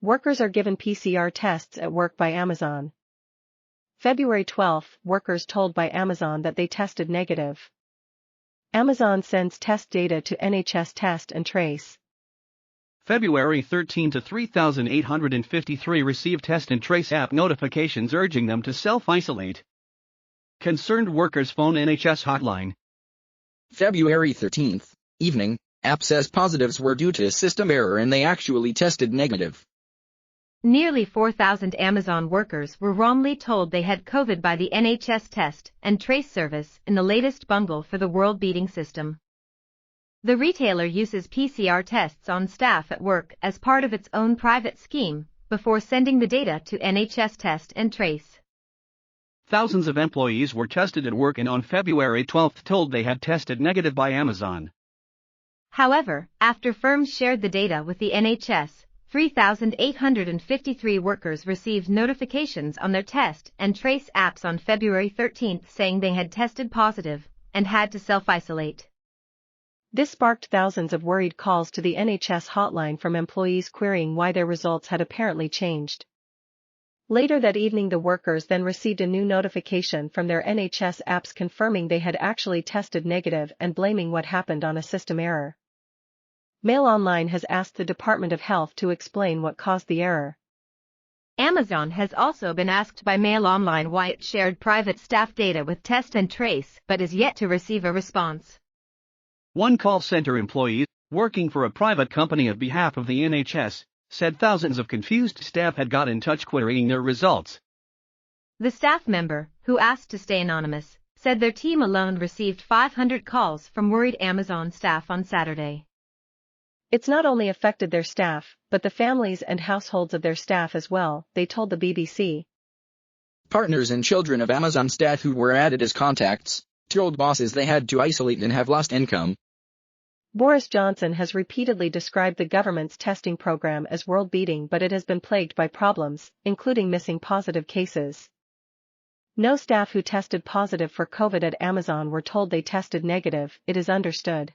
Workers are given PCR tests at work by Amazon. February 12, workers told by Amazon that they tested negative. Amazon sends test data to NHS Test and Trace. February 13 to 3,853 received Test and Trace app notifications urging them to self-isolate. Concerned workers phone NHS hotline. February 13, evening, app says positives were due to a system error and they actually tested negative. Nearly 4,000 Amazon workers were wrongly told they had COVID by the NHS Test and Trace service in the latest bungle for the world-beating system. The retailer uses PCR tests on staff at work as part of its own private scheme, before sending the data to NHS Test and Trace. Thousands of employees were tested at work and on February 12 told they had tested negative by Amazon. However, after firms shared the data with the NHS, 3,853 workers received notifications on their Test and Trace apps on February 13 saying they had tested positive and had to self-isolate. This sparked thousands of worried calls to the NHS hotline from employees querying why their results had apparently changed. Later that evening, the workers then received a new notification from their NHS apps confirming they had actually tested negative and blaming what happened on a system error. Mail Online has asked the Department of Health to explain what caused the error. Amazon has also been asked by Mail Online why it shared private staff data with Test and Trace but is yet to receive a response. One call center employee, working for a private company on behalf of the NHS, said thousands of confused staff had got in touch querying their results. The staff member, who asked to stay anonymous, said their team alone received 500 calls from worried Amazon staff on Saturday. It's not only affected their staff, but the families and households of their staff as well, they told the BBC. Partners and children of Amazon staff who were added as contacts told bosses they had to isolate and have lost income. Boris Johnson has repeatedly described the government's testing program as world-beating, but it has been plagued by problems, including missing positive cases. No staff who tested positive for COVID at Amazon were told they tested negative, it is understood.